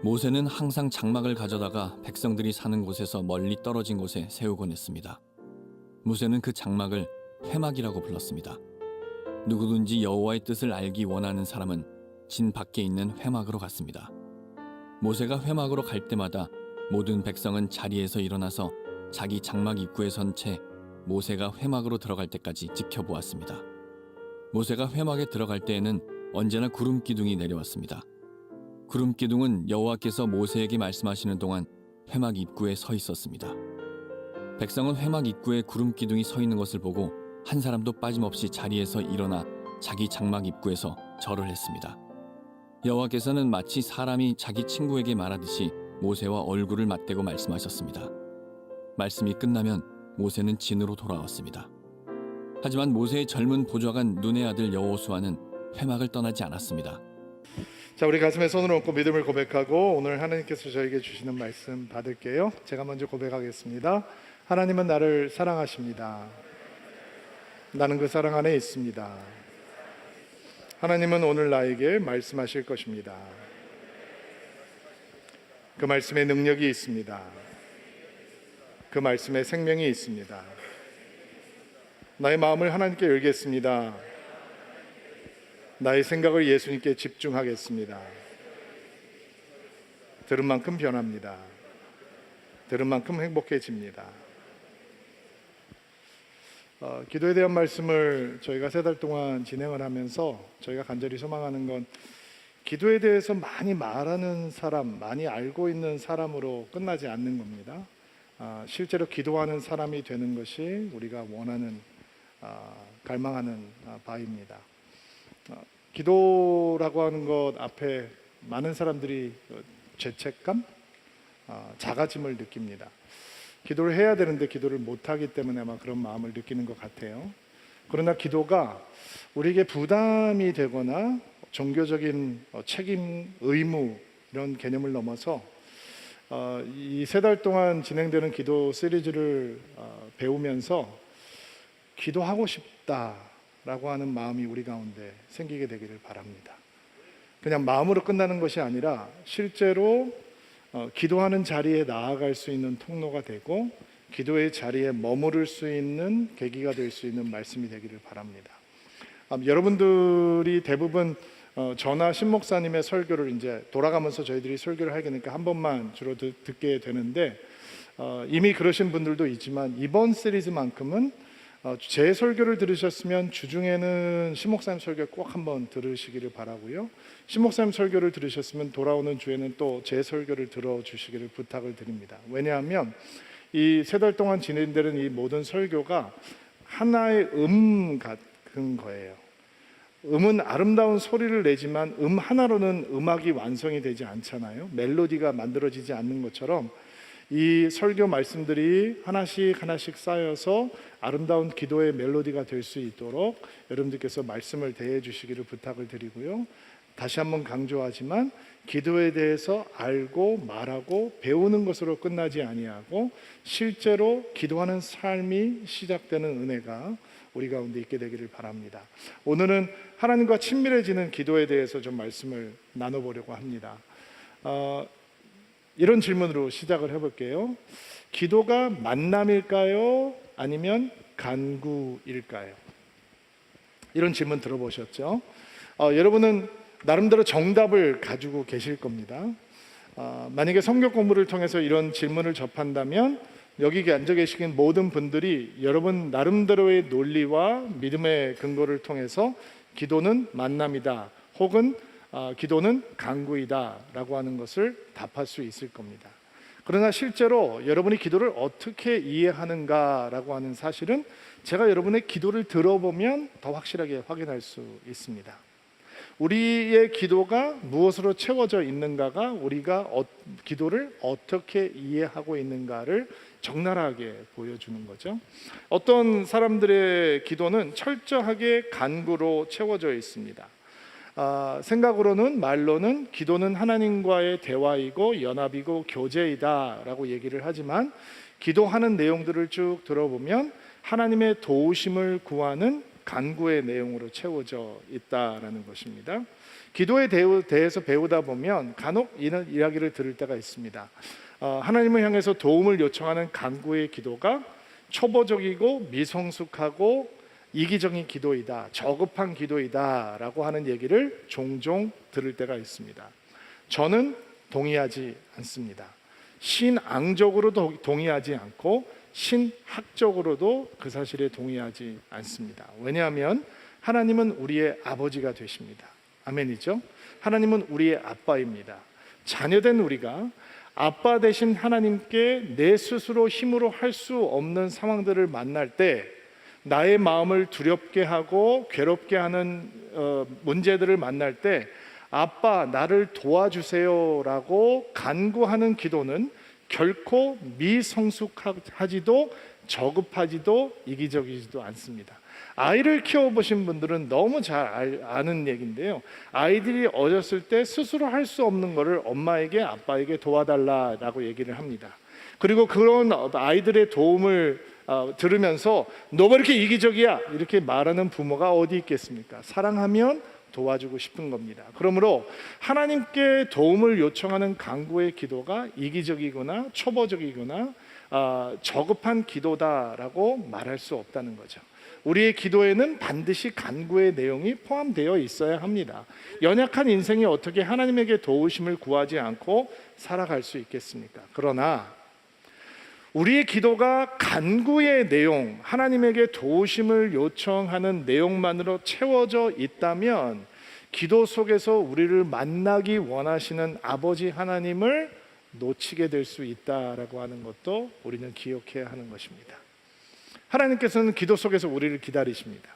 모세는 항상 장막을 가져다가 백성들이 사는 곳에서 멀리 떨어진 곳에 세우곤 했습니다. 모세는 그 장막을 회막이라고 불렀습니다. 누구든지 여호와의 뜻을 알기 원하는 사람은 진 밖에 있는 회막으로 갔습니다. 모세가 회막으로 갈 때마다 모든 백성은 자리에서 일어나서 자기 장막 입구에 선 채 모세가 회막으로 들어갈 때까지 지켜보았습니다. 모세가 회막에 들어갈 때에는 언제나 구름 기둥이 내려왔습니다. 구름 기둥은 여호와께서 모세에게 말씀하시는 동안 회막 입구에 서 있었습니다. 백성은 회막 입구에 구름 기둥이 서 있는 것을 보고 한 사람도 빠짐없이 자리에서 일어나 자기 장막 입구에서 절을 했습니다. 여호와께서는 마치 사람이 자기 친구에게 말하듯이 모세와 얼굴을 맞대고 말씀하셨습니다. 말씀이 끝나면 모세는 진으로 돌아왔습니다. 하지만 모세의 젊은 보좌관 눈의 아들 여호수아는 회막을 떠나지 않았습니다. 자, 우리 가슴에 손을 얹고 믿음을 고백하고 오늘 하나님께서 저에게 주시는 말씀 받을게요. 제가 먼저 고백하겠습니다. 하나님은 나를 사랑하십니다. 나는 그 사랑 안에 있습니다. 하나님은 오늘 나에게 말씀하실 것입니다. 그 말씀에 능력이 있습니다. 그 말씀에 생명이 있습니다. 나의 마음을 하나님께 열겠습니다. 나의 생각을 예수님께 집중하겠습니다. 들은 만큼 변합니다. 들은 만큼 행복해집니다. 기도에 대한 말씀을 저희가 3달 동안 진행을 하면서 저희가 간절히 소망하는 건 기도에 대해서 많이 말하는 사람, 많이 알고 있는 사람으로 끝나지 않는 겁니다. 실제로 기도하는 사람이 되는 것이 우리가 원하는, 갈망하는 바입니다. 기도라고 하는 것 앞에 많은 사람들이 죄책감, 자가짐을 느낍니다. 기도를 해야 되는데 기도를 못하기 때문에 아마 그런 마음을 느끼는 것 같아요. 그러나 기도가 우리에게 부담이 되거나 종교적인 책임, 의무 이런 개념을 넘어서 이 3달 동안 진행되는 기도 시리즈를 배우면서 기도하고 싶다라고 하는 마음이 우리 가운데 생기게 되기를 바랍니다. 그냥 마음으로 끝나는 것이 아니라 실제로 기도하는 자리에 나아갈 수 있는 통로가 되고 기도의 자리에 머무를 수 있는 계기가 될 수 있는 말씀이 되기를 바랍니다. 여러분들이 대부분 저나 신 목사님의 설교를 이제 돌아가면서 저희들이 설교를 하게 되니까 한 번만 주로 듣게 되는데 이미 그러신 분들도 있지만 이번 시리즈만큼은 제 설교를 들으셨으면 주중에는 신 목사님 설교 꼭 한번 들으시기를 바라고요. 신 목사님 설교를 들으셨으면 돌아오는 주에는 또 제 설교를 들어주시기를 부탁을 드립니다. 왜냐하면 이 3달 동안 진행되는 이 모든 설교가 하나의 같은 거예요. 음은 아름다운 소리를 내지만 하나로는 음악이 완성이 되지 않잖아요. 멜로디가 만들어지지 않는 것처럼 이 설교 말씀들이 하나씩 하나씩 쌓여서 아름다운 기도의 멜로디가 될 수 있도록 여러분들께서 말씀을 대해 주시기를 부탁을 드리고요. 다시 한번 강조하지만 기도에 대해서 알고 말하고 배우는 것으로 끝나지 아니하고 실제로 기도하는 삶이 시작되는 은혜가 우리 가운데 있게 되기를 바랍니다. 오늘은 하나님과 친밀해지는 기도에 대해서 좀 말씀을 나눠보려고 합니다. 이런 질문으로 시작을 해볼게요. 기도가 만남일까요? 아니면 간구일까요? 이런 질문 들어보셨죠? 여러분은 나름대로 정답을 가지고 계실 겁니다. 만약에 성경 공부를 통해서 이런 질문을 접한다면 여기 앉아 계신 모든 분들이 여러분 나름대로의 논리와 믿음의 근거를 통해서 기도는 만남이다 혹은 기도는 간구이다 라고 하는 것을 답할 수 있을 겁니다. 그러나 실제로 여러분이 기도를 어떻게 이해하는가 라고 하는 사실은 제가 여러분의 기도를 들어보면 더 확실하게 확인할 수 있습니다. 우리의 기도가 무엇으로 채워져 있는가가 우리가 기도를 어떻게 이해하고 있는가를 적나라하게 보여주는 거죠. 어떤 사람들의 기도는 철저하게 간구로 채워져 있습니다. 생각으로는, 말로는 기도는 하나님과의 대화이고 연합이고 교제이다라고 얘기를 하지만, 기도하는 내용들을 쭉 들어보면 하나님의 도우심을 구하는 간구의 내용으로 채워져 있다라는 것입니다. 기도에 대해서 배우다 보면 간혹 이런 이야기를 들을 때가 있습니다. 하나님을 향해서 도움을 요청하는 간구의 기도가 초보적이고 미성숙하고 이기적인 기도이다, 저급한 기도이다 라고 하는 얘기를 종종 들을 때가 있습니다. 저는 동의하지 않습니다. 신앙적으로도 동의하지 않고 신학적으로도 그 사실에 동의하지 않습니다. 왜냐하면 하나님은 우리의 아버지가 되십니다. 아멘이죠? 하나님은 우리의 아빠입니다. 자녀된 우리가 아빠 되신 하나님께 내 스스로 힘으로 할 수 없는 상황들을 만날 때, 나의 마음을 두렵게 하고 괴롭게 하는 문제들을 만날 때 아빠 나를 도와주세요라고 간구하는 기도는 결코 미성숙하지도 저급하지도 이기적이지도 않습니다. 아이를 키워보신 분들은 너무 잘 아는 얘기인데요, 아이들이 어렸을 때 스스로 할 수 없는 것을 엄마에게 아빠에게 도와달라라고 얘기를 합니다. 그리고 그런 아이들의 도움을 들으면서 너가 이렇게 이기적이야 이렇게 말하는 부모가 어디 있겠습니까? 사랑하면 도와주고 싶은 겁니다. 그러므로 하나님께 도움을 요청하는 간구의 기도가 이기적이거나 초보적이거나 저급한 기도다라고 말할 수 없다는 거죠. 우리의 기도에는 반드시 간구의 내용이 포함되어 있어야 합니다. 연약한 인생이 어떻게 하나님에게 도우심을 구하지 않고 살아갈 수 있겠습니까? 그러나 우리의 기도가 간구의 내용, 하나님에게 도우심을 요청하는 내용만으로 채워져 있다면 기도 속에서 우리를 만나기 원하시는 아버지 하나님을 놓치게 될 수 있다라고 하는 것도 우리는 기억해야 하는 것입니다. 하나님께서는 기도 속에서 우리를 기다리십니다.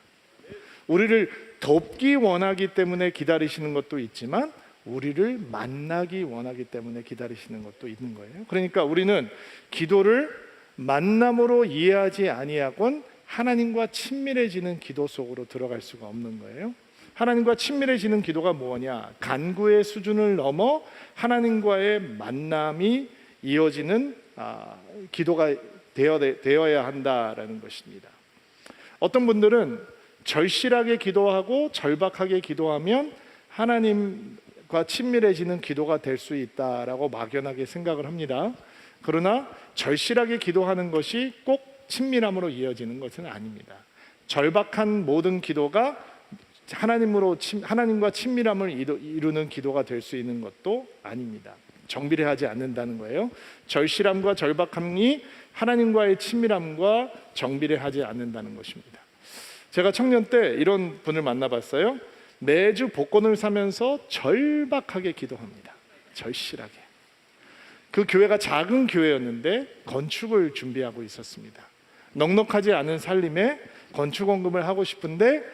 우리를 돕기 원하기 때문에 기다리시는 것도 있지만 우리를 만나기 원하기 때문에 기다리시는 것도 있는 거예요. 그러니까 우리는 기도를 만남으로 이해하지 아니하곤 하나님과 친밀해지는 기도 속으로 들어갈 수가 없는 거예요. 하나님과 친밀해지는 기도가 뭐냐? 간구의 수준을 넘어 하나님과의 만남이 이어지는 기도가 되어야 한다라는 것입니다. 어떤 분들은 절실하게 기도하고 절박하게 기도하면 하나님과 친밀해지는 기도가 될 수 있다라고 막연하게 생각을 합니다. 그러나 절실하게 기도하는 것이 꼭 친밀함으로 이어지는 것은 아닙니다. 절박한 모든 기도가 하나님과 친밀함을 이루는 기도가 될 수 있는 것도 아닙니다. 정비례하지 않는다는 거예요. 절실함과 절박함이 하나님과의 친밀함과 정비례하지 않는다는 것입니다. 제가 청년 때 이런 분을 만나봤어요. 매주 복권을 사면서 절박하게 기도합니다. 절실하게. 그 교회가 작은 교회였는데 건축을 준비하고 있었습니다. 넉넉하지 않은 살림에 건축원금을 하고 싶은데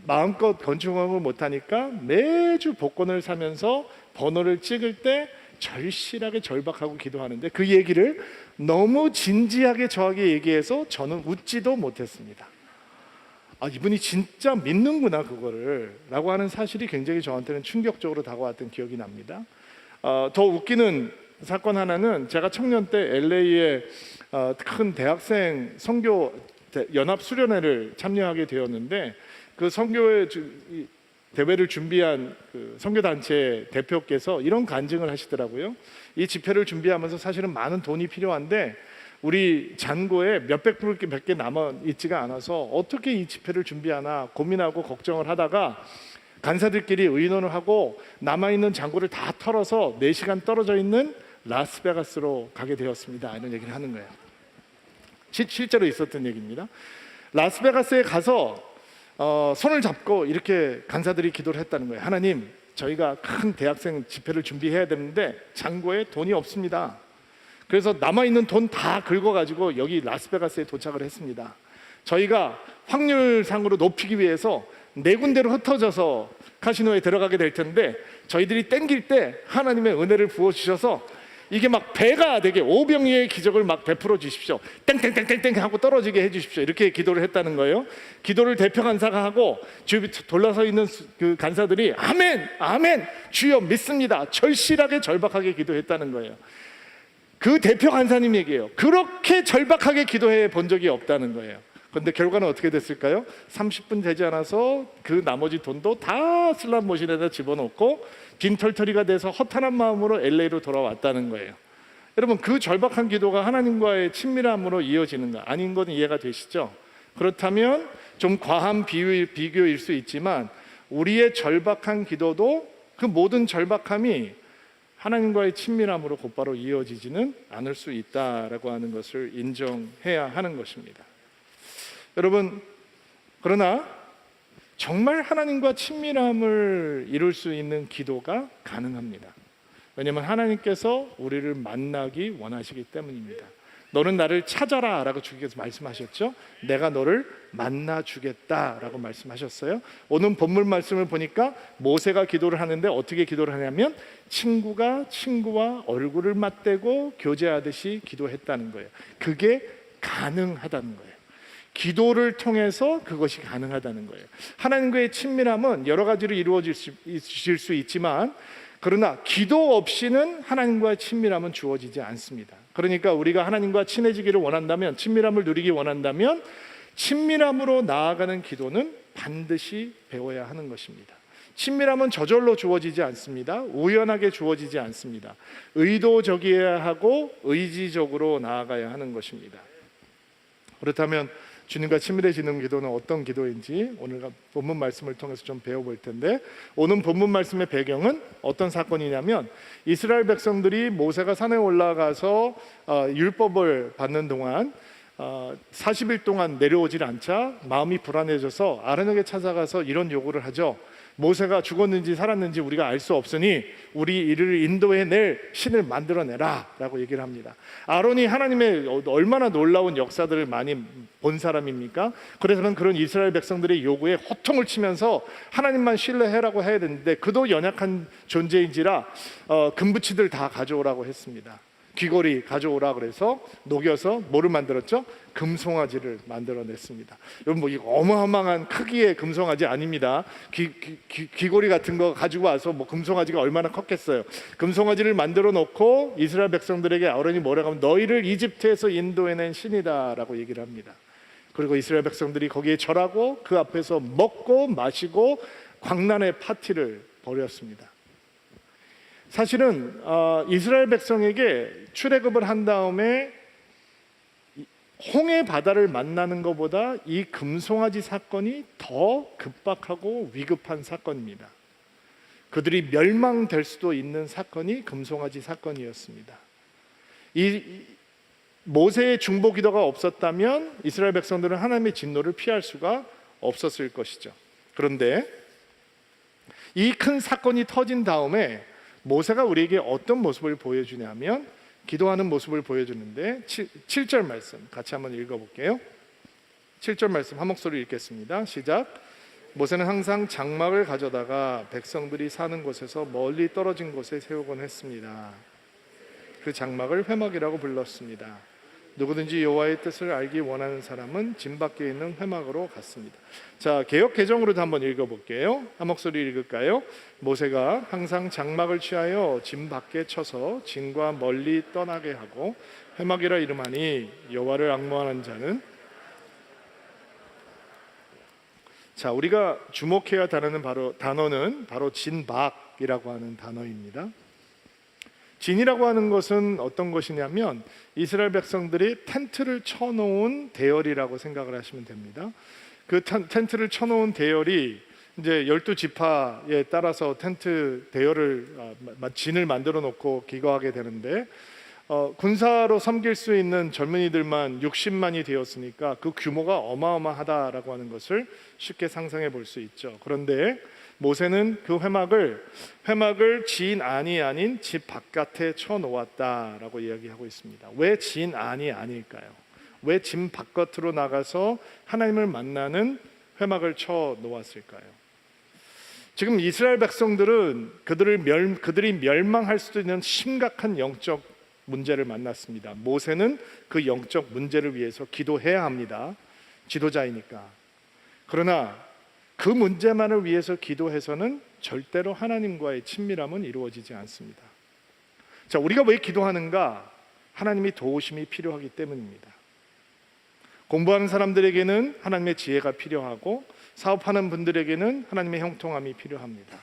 마음껏 건축원금을 못하니까 매주 복권을 사면서 번호를 찍을 때 절실하게 절박하고 기도하는데, 그 얘기를 너무 진지하게 저에게 얘기해서 저는 웃지도 못했습니다. 이분이 진짜 믿는구나 그거를 라고 하는 사실이 굉장히 저한테는 충격적으로 다가왔던 기억이 납니다. 더 웃기는 사건 하나는, 제가 청년 때 LA에 큰 대학생 선교 연합 수련회를 참여하게 되었는데, 그 선교회 대회를 준비한 그 선교단체 대표께서 이런 간증을 하시더라고요. 이 집회를 준비하면서 사실은 많은 돈이 필요한데 우리 잔고에 몇백 불밖에 남아 있지가 않아서 어떻게 이 집회를 준비하나 고민하고 걱정을 하다가 간사들끼리 의논을 하고 남아있는 잔고를 다 털어서 4시간 떨어져 있는 라스베가스로 가게 되었습니다. 이런 얘기를 하는 거예요. 실제로 있었던 얘기입니다. 라스베가스에 가서 손을 잡고 이렇게 간사들이 기도를 했다는 거예요. 하나님, 저희가 큰 대학생 집회를 준비해야 되는데 잔고에 돈이 없습니다. 그래서 남아있는 돈 다 긁어가지고 여기 라스베가스에 도착을 했습니다. 저희가 확률상으로 높이기 위해서 4군데로 흩어져서 카지노에 들어가게 될 텐데 저희들이 땡길 때 하나님의 은혜를 부어주셔서 이게 막 배가 되게 오병이의 기적을 막 베풀어 주십시오. 땡땡땡땡땡 하고 떨어지게 해 주십시오. 이렇게 기도를 했다는 거예요. 기도를 대표 간사가 하고 주위 돌아서 있는 그 간사들이 아멘, 아멘, 주여 믿습니다. 절실하게 절박하게 기도했다는 거예요. 그 대표 간사님 얘기예요. 그렇게 절박하게 기도해 본 적이 없다는 거예요. 그런데 결과는 어떻게 됐을까요? 30분 되지 않아서 그 나머지 돈도 다 슬롯머신에다 집어넣고 빈털터리가 돼서 허탄한 마음으로 LA로 돌아왔다는 거예요. 여러분, 그 절박한 기도가 하나님과의 친밀함으로 이어지는가? 아닌 건 이해가 되시죠? 그렇다면 좀 과한 비교일 수 있지만 우리의 절박한 기도도 그 모든 절박함이 하나님과의 친밀함으로 곧바로 이어지지는 않을 수 있다라고 하는 것을 인정해야 하는 것입니다. 여러분, 그러나 정말 하나님과 친밀함을 이룰 수 있는 기도가 가능합니다. 왜냐하면 하나님께서 우리를 만나기 원하시기 때문입니다. 너는 나를 찾아라 라고 주께서 말씀하셨죠. 내가 너를 만나 주겠다라고 말씀하셨어요. 오늘 본문 말씀을 보니까 모세가 기도를 하는데 어떻게 기도를 하냐면 친구가 친구와 얼굴을 맞대고 교제하듯이 기도했다는 거예요. 그게 가능하다는 거예요. 기도를 통해서 그것이 가능하다는 거예요. 하나님과의 친밀함은 여러 가지로 이루어질 수 있지만 그러나 기도 없이는 하나님과의 친밀함은 주어지지 않습니다. 그러니까 우리가 하나님과 친해지기를 원한다면, 친밀함을 누리기 원한다면 친밀함으로 나아가는 기도는 반드시 배워야 하는 것입니다. 친밀함은 저절로 주어지지 않습니다. 우연하게 주어지지 않습니다. 의도적이어야 하고 의지적으로 나아가야 하는 것입니다. 그렇다면 주님과 친밀해지는 기도는 어떤 기도인지 오늘 본문 말씀을 통해서 좀 배워볼 텐데, 오늘 본문 말씀의 배경은 어떤 사건이냐면 이스라엘 백성들이 모세가 산에 올라가서 율법을 받는 동안 40일 동안 내려오질 않자 마음이 불안해져서 아론에게 찾아가서 이런 요구를 하죠. 모세가 죽었는지 살았는지 우리가 알 수 없으니 우리 이를 인도해낼 신을 만들어내라 라고 얘기를 합니다. 아론이 하나님의 얼마나 놀라운 역사들을 많이 본 사람입니까? 그래서는 그런 이스라엘 백성들의 요구에 호통을 치면서 하나님만 신뢰해라고 해야 되는데 그도 연약한 존재인지라 금붙이들 다 가져오라고 했습니다. 귀걸이 가져오라 그래서 녹여서 뭐를 만들었죠? 금송아지를 만들어냈습니다. 여러분, 뭐 이거 어마어마한 크기의 금송아지 아닙니다. 귀걸이 같은 거 가지고 와서 뭐 금송아지가 얼마나 컸겠어요. 금송아지를 만들어 놓고 이스라엘 백성들에게 아론이 뭐라고 하면 너희를 이집트에서 인도해낸 신이다라고 얘기를 합니다. 그리고 이스라엘 백성들이 거기에 절하고 그 앞에서 먹고 마시고 광란의 파티를 벌였습니다. 사실은 이스라엘 백성에게 출애굽을 한 다음에 홍해 바다를 만나는 것보다 이 금송아지 사건이 더 급박하고 위급한 사건입니다. 그들이 멸망될 수도 있는 사건이 금송아지 사건이었습니다. 이 모세의 중보 기도가 없었다면 이스라엘 백성들은 하나님의 진노를 피할 수가 없었을 것이죠. 그런데 이 큰 사건이 터진 다음에 모세가 우리에게 어떤 모습을 보여주냐면 기도하는 모습을 보여주는데 7절 말씀 같이 한번 읽어볼게요. 7절 말씀 한 목소리 읽겠습니다. 시작. 모세는 항상 장막을 가져다가 백성들이 사는 곳에서 멀리 떨어진 곳에 세우곤 했습니다. 그 장막을 회막이라고 불렀습니다. 누구든지 여호와의 뜻을 알기 원하는 사람은 진 밖에 있는 회막으로 갔습니다. 자, 개역 개정으로도 한번 읽어볼게요. 한 목소리 읽을까요? 모세가 항상 장막을 취하여 진 밖에 쳐서 진과 멀리 떠나게 하고 회막이라 이름하니 여호와를 앙모하는 자는. 자, 우리가 주목해야 하는 단어는 바로 진박이라고 하는 단어입니다. 진이라고 하는 것은 어떤 것이냐면 이스라엘 백성들이 텐트를 쳐놓은 대열이라고 생각을 하시면 됩니다. 그 텐트를 쳐놓은 대열이 이제 12지파에 따라서 텐트 대열을 진을 만들어 놓고 기거하게 되는데 군사로 섬길 수 있는 젊은이들만 60만이 되었으니까 그 규모가 어마어마하다라고 하는 것을 쉽게 상상해 볼 수 있죠. 그런데 모세는 그 회막을 진 안이 아닌 집 바깥에 쳐놓았다라고 이야기하고 있습니다. 왜 진 안이 아닐까요? 왜 진 바깥으로 나가서 하나님을 만나는 회막을 쳐놓았을까요? 지금 이스라엘 백성들은 그들이 멸망할 수도 있는 심각한 영적 문제를 만났습니다. 모세는 그 영적 문제를 위해서 기도해야 합니다. 지도자이니까. 그러나 그 문제만을 위해서 기도해서는 절대로 하나님과의 친밀함은 이루어지지 않습니다. 자, 우리가 왜 기도하는가? 하나님이 도우심이 필요하기 때문입니다. 공부하는 사람들에게는 하나님의 지혜가 필요하고, 사업하는 분들에게는 하나님의 형통함이 필요합니다.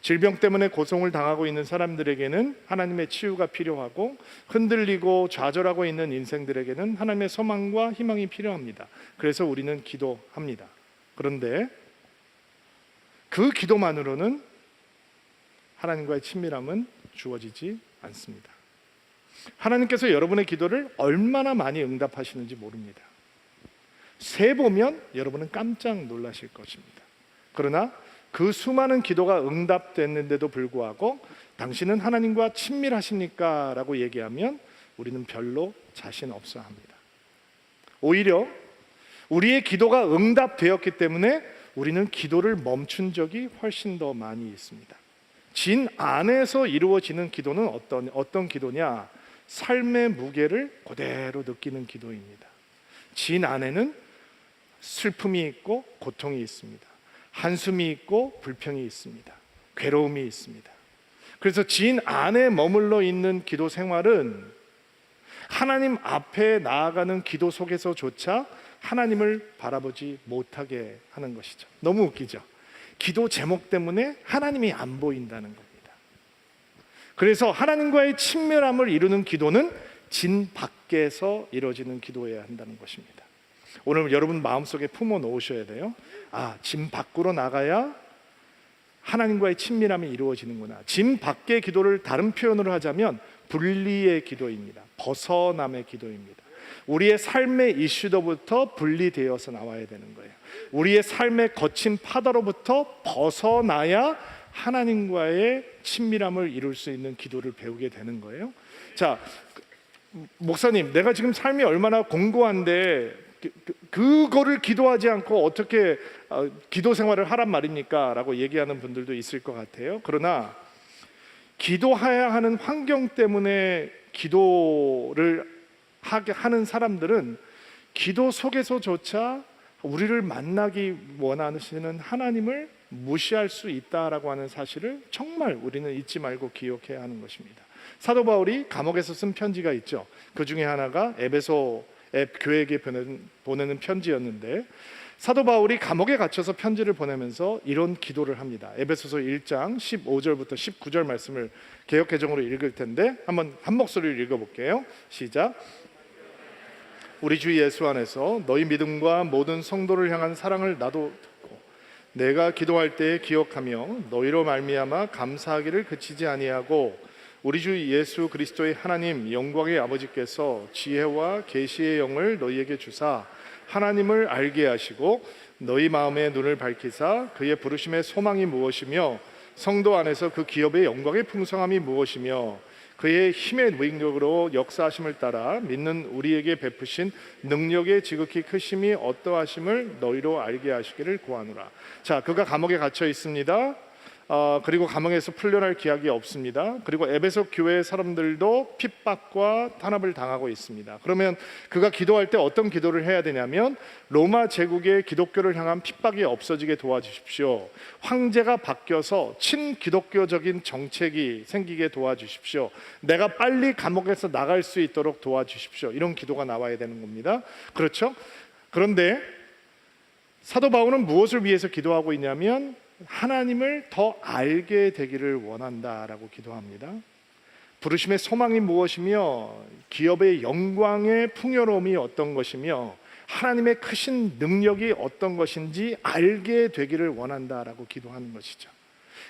질병 때문에 고통을 당하고 있는 사람들에게는 하나님의 치유가 필요하고, 흔들리고 좌절하고 있는 인생들에게는 하나님의 소망과 희망이 필요합니다. 그래서 우리는 기도합니다. 그런데 그 기도만으로는 하나님과의 친밀함은 주어지지 않습니다. 하나님께서 여러분의 기도를 얼마나 많이 응답하시는지 모릅니다. 세보면 여러분은 깜짝 놀라실 것입니다. 그러나 그 수많은 기도가 응답됐는데도 불구하고 당신은 하나님과 친밀하십니까? 라고 얘기하면 우리는 별로 자신 없어 합니다. 오히려 우리의 기도가 응답되었기 때문에 우리는 기도를 멈춘 적이 훨씬 더 많이 있습니다. 진 안에서 이루어지는 기도는 어떤 기도냐? 삶의 무게를 그대로 느끼는 기도입니다. 진 안에는 슬픔이 있고 고통이 있습니다. 한숨이 있고 불평이 있습니다. 괴로움이 있습니다. 그래서 진 안에 머물러 있는 기도 생활은 하나님 앞에 나아가는 기도 속에서조차 하나님을 바라보지 못하게 하는 것이죠. 너무 웃기죠? 기도 제목 때문에 하나님이 안 보인다는 겁니다. 그래서 하나님과의 친밀함을 이루는 기도는 진 밖에서 이루어지는 기도여야 한다는 것입니다. 오늘 여러분 마음속에 품어 놓으셔야 돼요. 진 밖으로 나가야 하나님과의 친밀함이 이루어지는구나. 진 밖의 기도를 다른 표현으로 하자면 분리의 기도입니다. 벗어남의 기도입니다. 우리의 삶의 이슈로부터 분리되어서 나와야 되는 거예요. 우리의 삶의 거친 파도로부터 벗어나야 하나님과의 친밀함을 이룰 수 있는 기도를 배우게 되는 거예요. 자, 목사님, 내가 지금 삶이 얼마나 공고한데 그거를 기도하지 않고 어떻게 기도 생활을 하란 말입니까? 라고 얘기하는 분들도 있을 것 같아요. 그러나 기도해야 하는 환경 때문에 기도를 하는 사람들은 기도 속에서조차 우리를 만나기 원하시는 하나님을 무시할 수 있다라고 하는 사실을 정말 우리는 잊지 말고 기억해야 하는 것입니다. 사도 바울이 감옥에서 쓴 편지가 있죠. 그 중에 하나가 에베소 교회에게 보내는 편지였는데, 사도 바울이 감옥에 갇혀서 편지를 보내면서 이런 기도를 합니다. 에베소서 1장 15절부터 19절 말씀을 개역개정으로 읽을 텐데 한번 한 목소리로 읽어볼게요. 시작. 우리 주 예수 안에서 너희 믿음과 모든 성도를 향한 사랑을 나도 듣고 내가 기도할 때에 기억하며 너희로 말미암아 감사하기를 그치지 아니하고, 우리 주 예수 그리스도의 하나님 영광의 아버지께서 지혜와 계시의 영을 너희에게 주사 하나님을 알게 하시고 너희 마음의 눈을 밝히사 그의 부르심의 소망이 무엇이며 성도 안에서 그 기업의 영광의 풍성함이 무엇이며 그의 힘의 능력으로 역사하심을 따라 믿는 우리에게 베푸신 능력의 지극히 크심이 어떠하심을 너희로 알게 하시기를 구하노라. 자, 그가 감옥에 갇혀 있습니다. 그리고 감옥에서 풀려날 기약이 없습니다. 그리고 에베소 교회 사람들도 핍박과 탄압을 당하고 있습니다. 그러면 그가 기도할 때 어떤 기도를 해야 되냐면, 로마 제국의 기독교를 향한 핍박이 없어지게 도와주십시오. 황제가 바뀌어서 친기독교적인 정책이 생기게 도와주십시오. 내가 빨리 감옥에서 나갈 수 있도록 도와주십시오. 이런 기도가 나와야 되는 겁니다. 그렇죠? 그런데 사도 바울은 무엇을 위해서 기도하고 있냐면 하나님을 더 알게 되기를 원한다라고 기도합니다. 부르심의 소망이 무엇이며 기업의 영광의 풍요로움이 어떤 것이며 하나님의 크신 능력이 어떤 것인지 알게 되기를 원한다라고 기도하는 것이죠.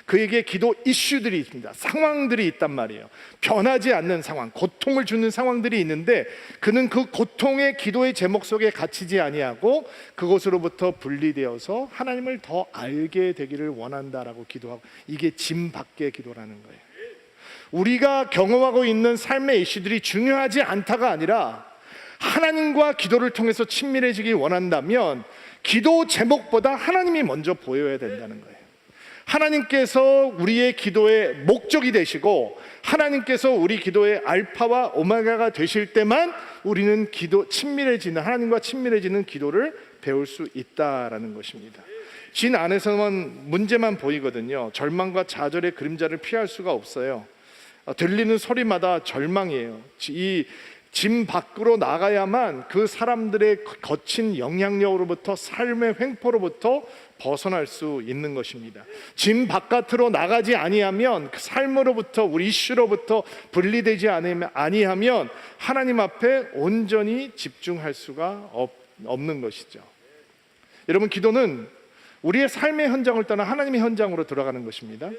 그에게 기도 이슈들이 있습니다. 상황들이 있단 말이에요. 변하지 않는 상황, 고통을 주는 상황들이 있는데 그는 그 고통의 기도의 제목 속에 갇히지 아니하고 그것으로부터 분리되어서 하나님을 더 알게 되기를 원한다라고 기도하고, 이게 짐 밖의 기도라는 거예요. 우리가 경험하고 있는 삶의 이슈들이 중요하지 않다가 아니라 하나님과 기도를 통해서 친밀해지기 원한다면 기도 제목보다 하나님이 먼저 보여야 된다는 거예요. 하나님께서 우리의 기도의 목적이 되시고 하나님께서 우리 기도의 알파와 오메가가 되실 때만 우리는 하나님과 친밀해지는 기도를 배울 수 있다라는 것입니다. 진 안에서만 문제만 보이거든요. 절망과 좌절의 그림자를 피할 수가 없어요. 들리는 소리마다 절망이에요. 이 짐 밖으로 나가야만 그 사람들의 거친 영향력으로부터, 삶의 횡포로부터 벗어날 수 있는 것입니다. 짐 바깥으로 나가지 아니하면, 그 삶으로부터, 우리 이슈로부터 분리되지 아니하면 하나님 앞에 온전히 집중할 수가 없는 것이죠. 여러분, 기도는 우리의 삶의 현장을 떠나 하나님의 현장으로 들어가는 것입니다.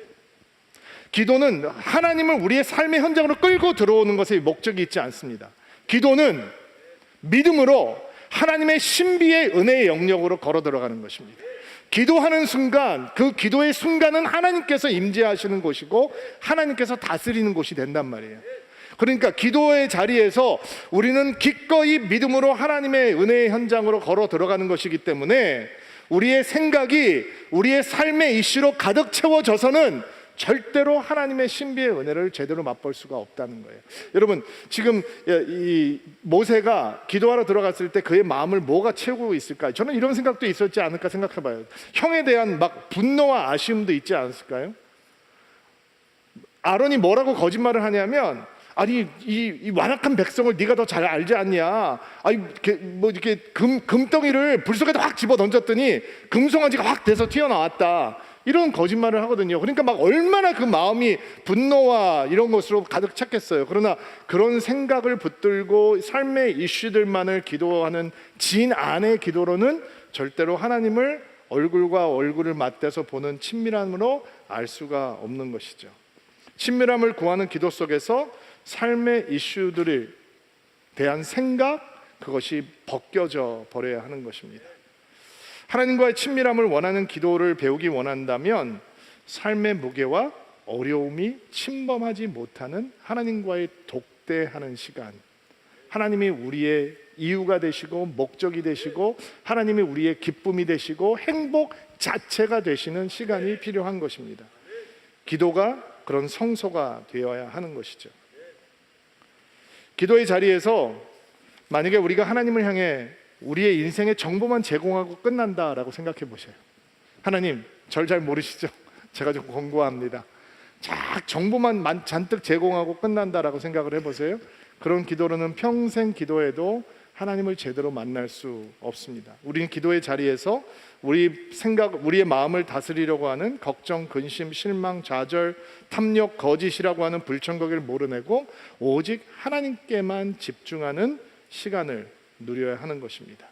기도는 하나님을 우리의 삶의 현장으로 끌고 들어오는 것에 목적이 있지 않습니다. 기도는 믿음으로 하나님의 신비의 은혜의 영역으로 걸어 들어가는 것입니다. 기도하는 순간, 그 기도의 순간은 하나님께서 임재하시는 곳이고 하나님께서 다스리는 곳이 된단 말이에요. 그러니까 기도의 자리에서 우리는 기꺼이 믿음으로 하나님의 은혜의 현장으로 걸어 들어가는 것이기 때문에 우리의 생각이 우리의 삶의 이슈로 가득 채워져서는 절대로 하나님의 신비의 은혜를 제대로 맛볼 수가 없다는 거예요. 여러분, 지금 이 모세가 기도하러 들어갔을 때 그의 마음을 뭐가 채우고 있을까요? 저는 이런 생각도 있었지 않을까 생각해봐요. 형에 대한 막 분노와 아쉬움도 있지 않았을까요? 아론이 뭐라고 거짓말을 하냐면, 아니 이 완악한 백성을 네가 더 잘 알지 않냐? 아니 이렇게 금덩이를 불 속에다 확 집어 던졌더니 금송아지가 확 돼서 튀어나왔다. 이런 거짓말을 하거든요. 그러니까 막 얼마나 그 마음이 분노와 이런 것으로 가득 찼겠어요. 그러나 그런 생각을 붙들고 삶의 이슈들만을 기도하는 진 안의 기도로는 절대로 하나님을 얼굴과 얼굴을 맞대서 보는 친밀함으로 알 수가 없는 것이죠. 친밀함을 구하는 기도 속에서 삶의 이슈들에 대한 생각, 그것이 벗겨져 버려야 하는 것입니다. 하나님과의 친밀함을 원하는 기도를 배우기 원한다면 삶의 무게와 어려움이 침범하지 못하는 하나님과의 독대하는 시간, 하나님이 우리의 이유가 되시고 목적이 되시고 하나님이 우리의 기쁨이 되시고 행복 자체가 되시는 시간이 필요한 것입니다. 기도가 그런 성소가 되어야 하는 것이죠. 기도의 자리에서 만약에 우리가 하나님을 향해 우리의 인생의 정보만 제공하고 끝난다라고 생각해 보세요. 하나님, 절 잘 모르시죠? 제가 좀 권고합니다. 정보만 잔뜩 제공하고 끝난다라고 생각을 해보세요. 그런 기도로는 평생 기도해도 하나님을 제대로 만날 수 없습니다. 우리는 기도의 자리에서 우리의 마음을 다스리려고 하는 걱정, 근심, 실망, 좌절, 탐욕, 거짓이라고 하는 불천거기를 몰아내고 오직 하나님께만 집중하는 시간을 누려야 하는 것입니다.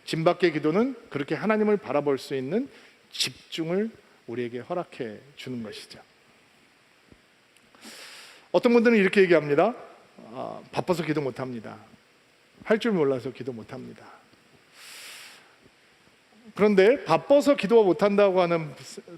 진밖의 기도는 그렇게 하나님을 바라볼 수 있는 집중을 우리에게 허락해 주는 것이죠. 어떤 분들은 이렇게 얘기합니다. 바빠서 기도 못합니다. 할 줄 몰라서 기도 못합니다. 그런데 바빠서 기도 못한다고 하는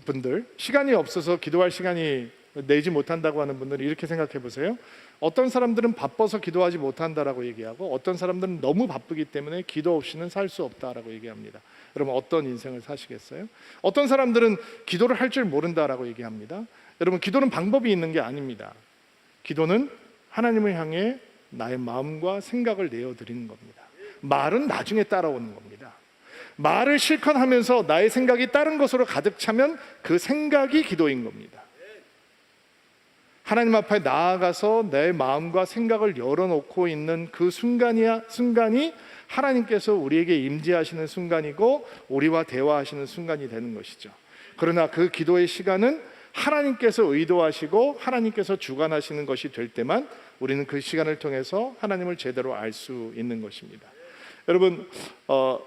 분들, 시간이 없어서 기도할 시간이 내지 못한다고 하는 분들은 이렇게 생각해 보세요. 어떤 사람들은 바빠서 기도하지 못한다라고 얘기하고 어떤 사람들은 너무 바쁘기 때문에 기도 없이는 살 수 없다라고 얘기합니다. 여러분, 어떤 인생을 사시겠어요? 어떤 사람들은 기도를 할 줄 모른다라고 얘기합니다. 여러분, 기도는 방법이 있는 게 아닙니다. 기도는 하나님을 향해 나의 마음과 생각을 내어드리는 겁니다. 말은 나중에 따라오는 겁니다. 말을 실컷 하면서 나의 생각이 다른 것으로 가득 차면 그 생각이 기도인 겁니다. 하나님 앞에 나아가서 내 마음과 생각을 열어놓고 있는 그 순간이 하나님께서 우리에게 임재하시는 순간이고 우리와 대화하시는 순간이 되는 것이죠. 그러나 그 기도의 시간은 하나님께서 의도하시고 하나님께서 주관하시는 것이 될 때만 우리는 그 시간을 통해서 하나님을 제대로 알 수 있는 것입니다. 여러분,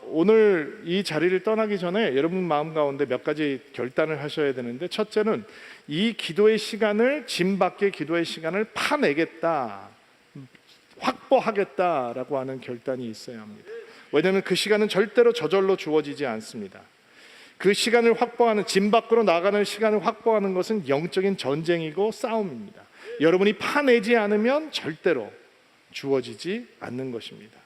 오늘 이 자리를 떠나기 전에 여러분 마음 가운데 몇 가지 결단을 하셔야 되는데, 첫째는 이 기도의 시간을, 짐 밖의 기도의 시간을 파내겠다, 확보하겠다라고 하는 결단이 있어야 합니다. 왜냐하면 그 시간은 절대로 저절로 주어지지 않습니다. 그 시간을 확보하는, 짐 밖으로 나가는 시간을 확보하는 것은 영적인 전쟁이고 싸움입니다. 여러분이 파내지 않으면 절대로 주어지지 않는 것입니다.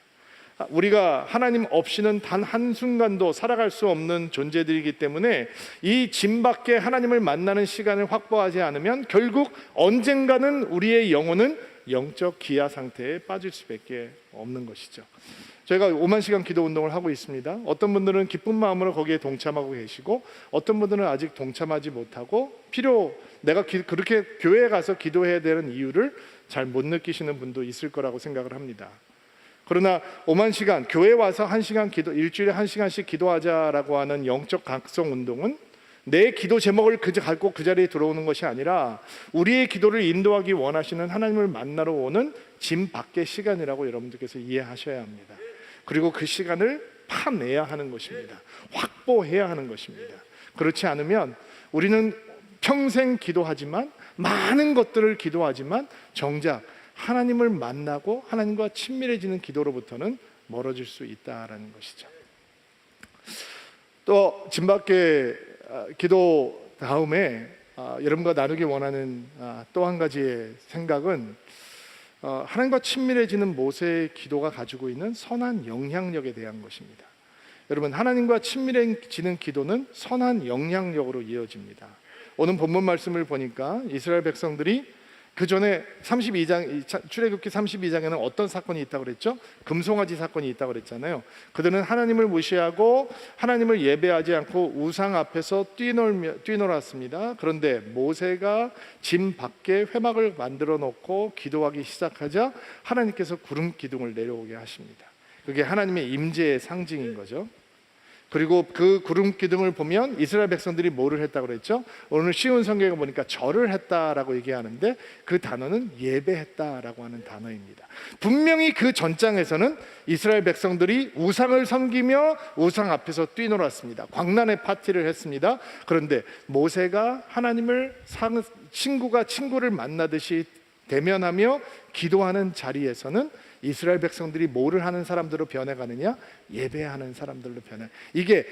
우리가 하나님 없이는 단 한순간도 살아갈 수 없는 존재들이기 때문에 이 짐 밖에 하나님을 만나는 시간을 확보하지 않으면 결국 언젠가는 우리의 영혼은 영적 기아 상태에 빠질 수밖에 없는 것이죠. 저희가 5만 시간 기도 운동을 하고 있습니다. 어떤 분들은 기쁜 마음으로 거기에 동참하고 계시고, 어떤 분들은 아직 동참하지 못하고 내가 그렇게 교회에 가서 기도해야 되는 이유를 잘 못 느끼시는 분도 있을 거라고 생각을 합니다. 그러나 5만 시간 교회 와서 1시간 기도, 일주일에 1시간씩 기도하자라고 하는 영적 각성 운동은 내 기도 제목을 갖고 그 자리에 들어오는 것이 아니라 우리의 기도를 인도하기 원하시는 하나님을 만나러 오는 짐 밖의 시간이라고 여러분들께서 이해하셔야 합니다. 그리고 그 시간을 파내야 하는 것입니다. 확보해야 하는 것입니다. 그렇지 않으면 우리는 평생 기도하지만, 많은 것들을 기도하지만 정작 하나님을 만나고 하나님과 친밀해지는 기도로부터는 멀어질 수 있다라는 것이죠. 또 짐밖의 기도 다음에 여러분과 나누기 원하는 또 한 가지의 생각은 하나님과 친밀해지는 모세의 기도가 가지고 있는 선한 영향력에 대한 것입니다. 여러분, 하나님과 친밀해지는 기도는 선한 영향력으로 이어집니다. 오늘 본문 말씀을 보니까 이스라엘 백성들이 그 전에 32장 출애굽기 32장에는 어떤 사건이 있다고 그랬죠? 금송아지 사건이 있다고 그랬잖아요. 그들은 하나님을 무시하고 하나님을 예배하지 않고 우상 앞에서 뛰놀았습니다. 그런데 모세가 짐 밖에 회막을 만들어 놓고 기도하기 시작하자 하나님께서 구름 기둥을 내려오게 하십니다. 그게 하나님의 임재의 상징인 거죠. 그리고 그 구름 기둥을 보면 이스라엘 백성들이 뭐를 했다고 그랬죠? 오늘 쉬운 성경에 보니까 절을 했다라고 얘기하는데 그 단어는 예배했다라고 하는 단어입니다. 분명히 그 전장에서는 이스라엘 백성들이 우상을 섬기며 우상 앞에서 뛰놀았습니다. 광란의 파티를 했습니다. 그런데 모세가 하나님을 친구가 친구를 만나듯이 대면하며 기도하는 자리에서는 이스라엘 백성들이 뭐를 하는 사람들로 변해가느냐? 예배하는 사람들로 변해. 이게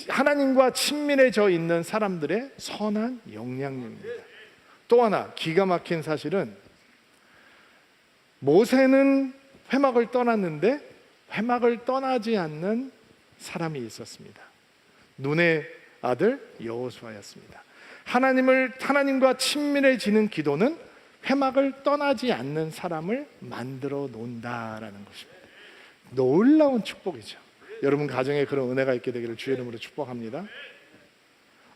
하나님과 친밀해져 있는 사람들의 선한 영향력입니다. 또 하나 기가 막힌 사실은 모세는 회막을 떠났는데 회막을 떠나지 않는 사람이 있었습니다. 눈의 아들 여호수아였습니다. 하나님과 친밀해지는 기도는 회막을 떠나지 않는 사람을 만들어 놓는다라는 것입니다. 놀라운 축복이죠. 여러분 가정에 그런 은혜가 있게 되기를 주의 이름으로 축복합니다.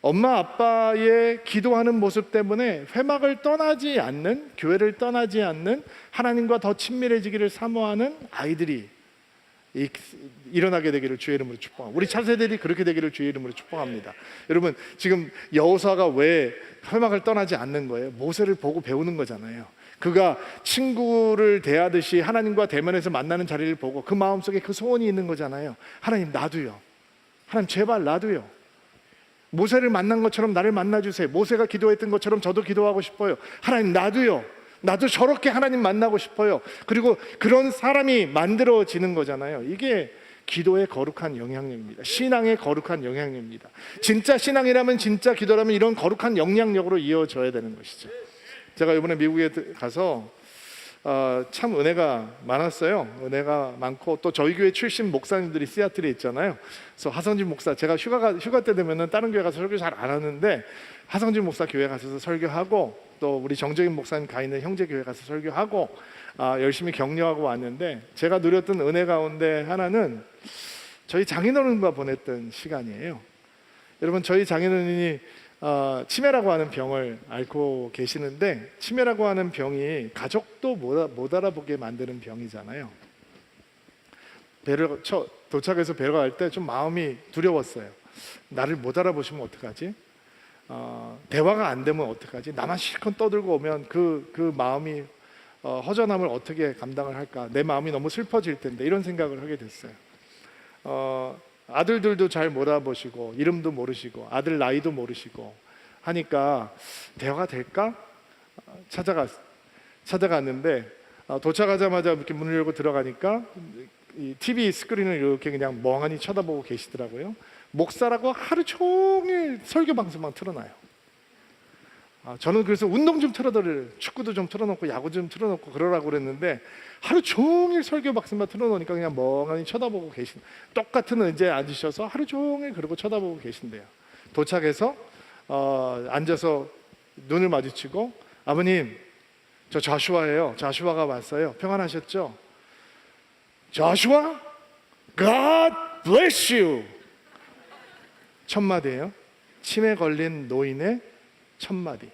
엄마 아빠의 기도하는 모습 때문에 회막을 떠나지 않는, 교회를 떠나지 않는, 하나님과 더 친밀해지기를 사모하는 아이들이 일어나게 되기를 주의 이름으로 축복합니다. 우리 차세대들이 그렇게 되기를 주의 이름으로 축복합니다. 여러분 지금 여호수아가 왜 회막을 떠나지 않는 거예요? 모세를 보고 배우는 거잖아요. 그가 친구를 대하듯이 하나님과 대면에서 만나는 자리를 보고 그 마음속에 그 소원이 있는 거잖아요. 하나님 나도요. 하나님 제발 나도요. 모세를 만난 것처럼 나를 만나주세요. 모세가 기도했던 것처럼 저도 기도하고 싶어요. 하나님 나도요. 나도 저렇게 하나님 만나고 싶어요. 그리고 그런 사람이 만들어지는 거잖아요. 이게 기도의 거룩한 영향력입니다. 신앙의 거룩한 영향력입니다. 진짜 신앙이라면, 진짜 기도라면 이런 거룩한 영향력으로 이어져야 되는 것이죠. 제가 이번에 미국에 가서 참 은혜가 많았어요. 은혜가 많고 또 저희 교회 출신 목사님들이 시애틀에 있잖아요. 그래서 하성진 목사, 제가 휴가 때 되면은 다른 교회 가서 설교 잘 안 하는데 하성진 목사 교회 가서 설교하고, 또 우리 정적인 목사님 가 있는 형제 교회 가서 설교하고 열심히 격려하고 왔는데, 제가 누렸던 은혜 가운데 하나는 저희 장인어른과 보냈던 시간이에요. 여러분 저희 장인어른이 치매라고 하는 병을 앓고 계시는데, 치매라고 하는 병이 가족도 못 알아보게 만드는 병이잖아요. 도착해서 뵈러 갈 때 좀 마음이 두려웠어요. 나를 못 알아보시면 어떡하지? 대화가 안 되면 어떡하지? 나만 실컷 떠들고 오면 그 마음이 허전함을 어떻게 감당을 할까? 내 마음이 너무 슬퍼질 텐데, 이런 생각을 하게 됐어요. 아들들도 잘 못 알아보시고 이름도 모르시고 아들 나이도 모르시고 하니까 대화가 될까? 찾아갔는데 도착하자마자 이렇게 문을 열고 들어가니까 이 TV 스크린을 이렇게 그냥 멍하니 쳐다보고 계시더라고요. 목사라고 하루 종일 설교 방송만 틀어놔요. 저는 그래서 운동 좀 틀어드려요. 축구도 좀 틀어놓고 야구 좀 틀어놓고 그러라고 그랬는데 하루 종일 설교 박스만 틀어놓으니까 그냥 멍하니 쳐다보고 똑같은 의자에 앉으셔서 하루 종일 그러고 쳐다보고 계신대요. 도착해서 앉아서 눈을 마주치고 아버님 저 좌슈아예요. 좌슈아가 왔어요. 평안하셨죠? 좌슈아? God bless you. 첫 마디예요. 치매 걸린 노인의 첫 마디.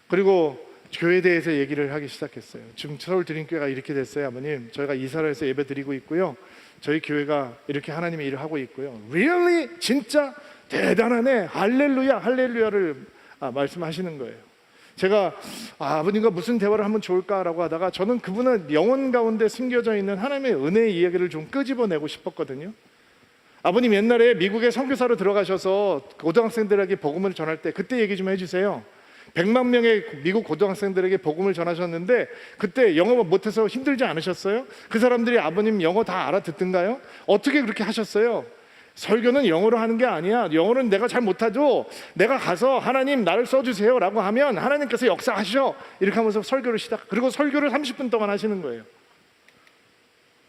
그리고 교회에 대해서 얘기를 하기 시작했어요. 지금 서울 드림교회가 이렇게 됐어요. 아버님 저희가 이사를 해서 예배 드리고 있고요. 저희 교회가 이렇게 하나님의 일을 하고 있고요. Really? 진짜 대단하네. 할렐루야 할렐루야를 말씀하시는 거예요. 제가 아버님과 무슨 대화를 하면 좋을까라고 하다가 저는 그분은 영혼 가운데 숨겨져 있는 하나님의 은혜의 이야기를 좀 끄집어내고 싶었거든요. 아버님 옛날에 미국에 선교사로 들어가셔서 고등학생들에게 복음을 전할 때 그때 얘기 좀 해주세요. 100만 명의 미국 고등학생들에게 복음을 전하셨는데 그때 영어 못해서 힘들지 않으셨어요? 그 사람들이 아버님 영어 다 알아듣던가요? 어떻게 그렇게 하셨어요? 설교는 영어로 하는 게 아니야. 영어는 내가 잘 못하죠. 내가 가서 하나님 나를 써주세요 라고 하면 하나님께서 역사하셔. 이렇게 하면서 설교를 그리고 설교를 30분 동안 하시는 거예요.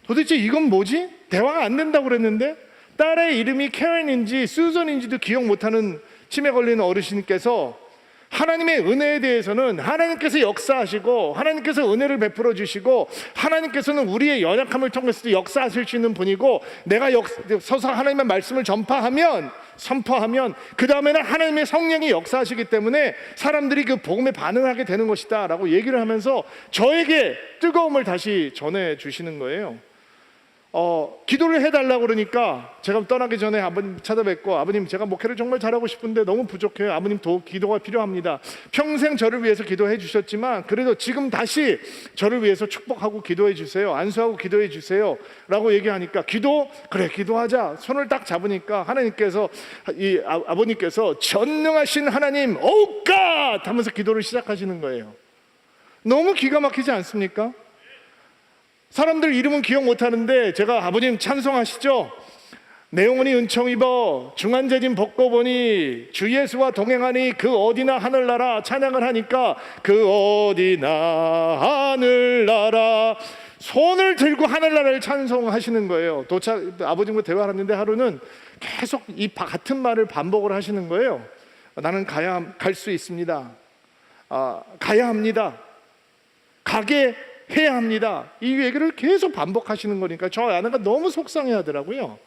도대체 이건 뭐지? 대화가 안 된다고 그랬는데 딸의 이름이 캐런인지 수전인지도 기억 못하는 치매 걸리는 어르신께서 하나님의 은혜에 대해서는 하나님께서 역사하시고 하나님께서 은혜를 베풀어 주시고 하나님께서는 우리의 연약함을 통해서도 역사하실 수 있는 분이고 내가 서서 하나님의 말씀을 전파하면 선포하면 그 다음에는 하나님의 성령이 역사하시기 때문에 사람들이 그 복음에 반응하게 되는 것이다 라고 얘기를 하면서 저에게 뜨거움을 다시 전해주시는 거예요. 기도를 해달라고 그러니까 제가 떠나기 전에 아버님 찾아뵙고 아버님 제가 목회를 정말 잘하고 싶은데 너무 부족해요. 아버님 기도가 필요합니다. 평생 저를 위해서 기도해 주셨지만 그래도 지금 다시 저를 위해서 축복하고 기도해 주세요. 안수하고 기도해 주세요 라고 얘기하니까 그래 기도하자. 손을 딱 잡으니까 하나님께서 아버님께서 전능하신 하나님 Oh God 하면서 기도를 시작하시는 거예요. 너무 기가 막히지 않습니까? 사람들 이름은 기억 못하는데 제가 아버님 찬송하시죠? 내 영혼이 은총 입어 중한재진 벗고 보니 주 예수와 동행하니 그 어디나 하늘나라 찬양을 하니까 그 어디나 하늘나라 손을 들고 하늘나라를 찬송하시는 거예요. 아버님과 대화를 했는데 하루는 계속 이 같은 말을 반복을 하시는 거예요. 나는 갈 수 있습니다. 가야 합니다. 가게 해야 합니다. 이 얘기를 계속 반복하시는 거니까 저 아내가 너무 속상해 하더라고요.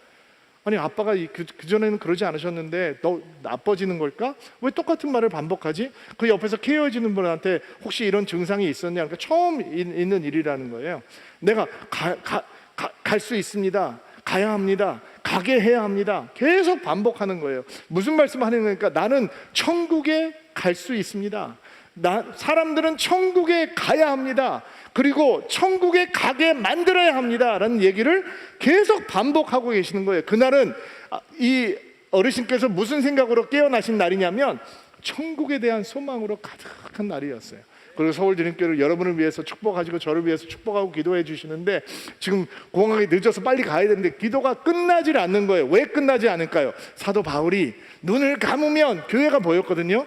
아니 아빠가 그전에는 그러지 않으셨는데 너 나빠지는 걸까? 왜 똑같은 말을 반복하지? 그 옆에서 케어해 주는 분한테 혹시 이런 증상이 있었냐? 그러니까 처음 있는 일이라는 거예요. 내가 갈 수 있습니다. 가야 합니다. 가게 해야 합니다. 계속 반복하는 거예요. 무슨 말씀하는 거니까 나는 천국에 갈 수 있습니다. 사람들은 천국에 가야 합니다. 그리고 천국에 가게 만들어야 합니다 라는 얘기를 계속 반복하고 계시는 거예요. 그날은 이 어르신께서 무슨 생각으로 깨어나신 날이냐면 천국에 대한 소망으로 가득한 날이었어요. 그리고 서울 드림교회를 여러분을 위해서 축복하시고 저를 위해서 축복하고 기도해 주시는데 지금 공항에 늦어서 빨리 가야 되는데 기도가 끝나질 않는 거예요. 왜 끝나지 않을까요? 사도 바울이 눈을 감으면 교회가 보였거든요.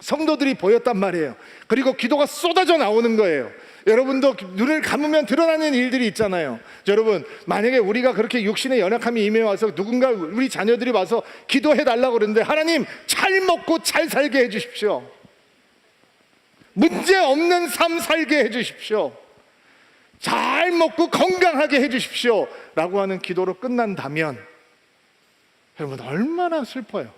성도들이 보였단 말이에요. 그리고 기도가 쏟아져 나오는 거예요. 여러분도 눈을 감으면 드러나는 일들이 있잖아요. 여러분 만약에 우리가 그렇게 육신의 연약함이 임해와서 누군가 우리 자녀들이 와서 기도해 달라고 그러는데 하나님 잘 먹고 잘 살게 해 주십시오. 문제 없는 삶 살게 해 주십시오. 잘 먹고 건강하게 해 주십시오 라고 하는 기도로 끝난다면 여러분 얼마나 슬퍼요.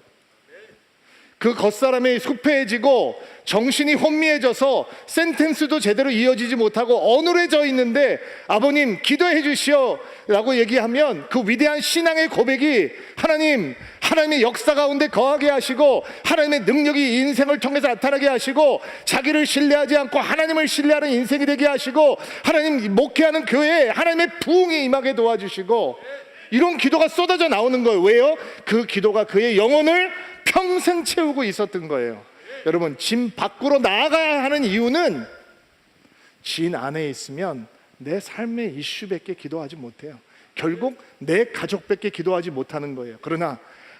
그 겉사람이 수폐해지고 정신이 혼미해져서 센텐스도 제대로 이어지지 못하고 어눌해져 있는데 아버님 기도해 주시오 라고 얘기하면 그 위대한 신앙의 고백이 하나님의 역사 가운데 거하게 하시고 하나님의 능력이 인생을 통해서 나타나게 하시고 자기를 신뢰하지 않고 하나님을 신뢰하는 인생이 되게 하시고 하나님 목회하는 교회에 하나님의 부흥이 임하게 도와주시고 이런 기도가 쏟아져 나오는 거예요. 왜요? 그 기도가 그의 영혼을 평생 채우고 있었던 거예요. 여러분 진 밖으로 나아가야 하는 이유는 진 안에 있으면 내 삶의 이슈밖에 기도하지 못해요. 결국 내 가족밖에 기도하지 못하는 거예요. 그러나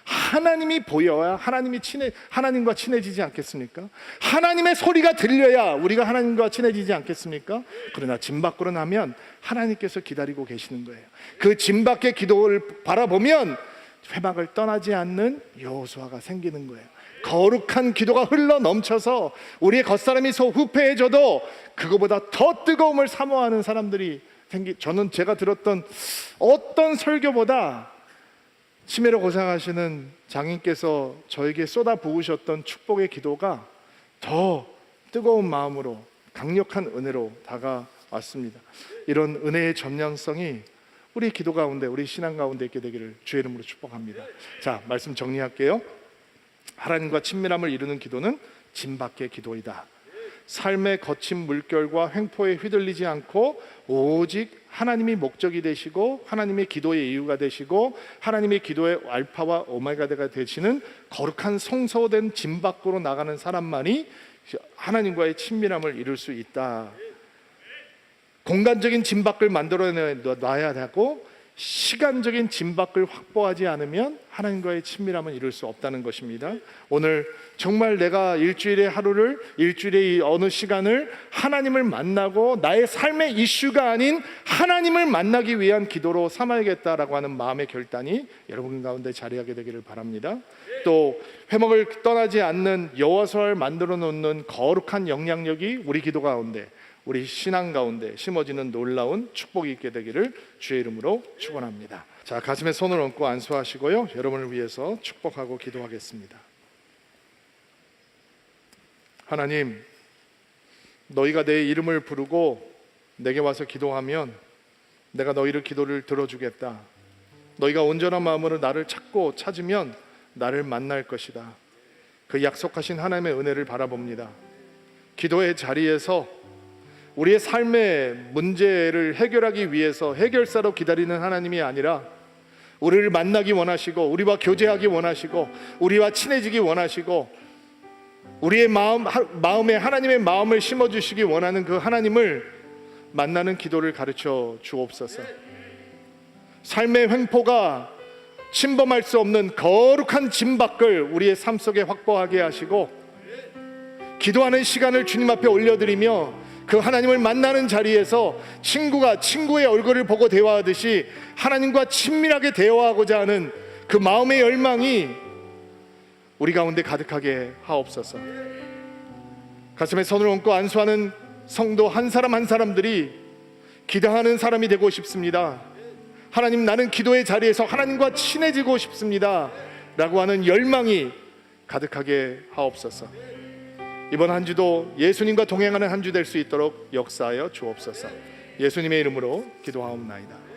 하나님이 보여야 하나님과 친해지지 않겠습니까? 하나님의 소리가 들려야 우리가 하나님과 친해지지 않겠습니까? 그러나 진 밖으로 나면 하나님께서 기다리고 계시는 거예요. 그 진 밖의 기도를 바라보면 회막을 떠나지 않는 여호수아가 생기는 거예요. 거룩한 기도가 흘러 넘쳐서 우리의 겉사람이 후패해져도 그거보다 더 뜨거움을 사모하는 사람들이 저는 제가 들었던 어떤 설교보다 치매로 고생하시는 장인께서 저에게 쏟아 부으셨던 축복의 기도가 더 뜨거운 마음으로 강력한 은혜로 다가왔습니다. 이런 은혜의 전량성이 우리 기도 가운데, 우리 신앙 가운데 있게 되기를 주의 이름으로 축복합니다. 자, 말씀 정리할게요. 하나님과 친밀함을 이루는 기도는 진 밖의 기도이다. 삶의 거친 물결과 횡포에 휘둘리지 않고 오직 하나님이 목적이 되시고 하나님의 기도의 이유가 되시고 하나님의 기도의 알파와 오메가가 되시는 거룩한 성소된 진 밖으로 나가는 사람만이 하나님과의 친밀함을 이룰 수 있다. 공간적인 진 밖을 만들어 놔야 하고 시간적인 진 밖을 확보하지 않으면 하나님과의 친밀함은 이룰 수 없다는 것입니다. 오늘 정말 내가 일주일의 이 어느 시간을 하나님을 만나고 나의 삶의 이슈가 아닌 하나님을 만나기 위한 기도로 삼아야겠다라고 하는 마음의 결단이 여러분 가운데 자리하게 되기를 바랍니다. 또 회막을 떠나지 않는 여호와서를 만들어 놓는 거룩한 영향력이 우리 기도 가운데, 우리 신앙 가운데 심어지는 놀라운 축복이 있게 되기를 주의 이름으로 축원합니다. 자, 가슴에 손을 얹고 안수하시고요, 여러분을 위해서 축복하고 기도하겠습니다. 하나님, 너희가 내 이름을 부르고 내게 와서 기도하면 내가 너희를 기도를 들어주겠다. 너희가 온전한 마음으로 나를 찾으면 나를 만날 것이다. 그 약속하신 하나님의 은혜를 바라봅니다. 기도의 자리에서 우리의 삶의 문제를 해결하기 위해서 해결사로 기다리는 하나님이 아니라 우리를 만나기 원하시고 우리와 교제하기 원하시고 우리와 친해지기 원하시고 우리의 마음에 하나님의 마음을 심어주시기 원하는 그 하나님을 만나는 기도를 가르쳐 주옵소서. 삶의 횡포가 침범할 수 없는 거룩한 진 밖을 우리의 삶 속에 확보하게 하시고 기도하는 시간을 주님 앞에 올려드리며 그 하나님을 만나는 자리에서 친구가 친구의 얼굴을 보고 대화하듯이 하나님과 친밀하게 대화하고자 하는 그 마음의 열망이 우리 가운데 가득하게 하옵소서. 가슴에 손을 얹고 안수하는 성도 한 사람 한 사람들이 기도하는 사람이 되고 싶습니다. 하나님, 나는 기도의 자리에서 하나님과 친해지고 싶습니다 라고 하는 열망이 가득하게 하옵소서. 이번 한 주도 예수님과 동행하는 한 주 될 수 있도록 역사하여 주옵소서. 예수님의 이름으로 기도하옵나이다.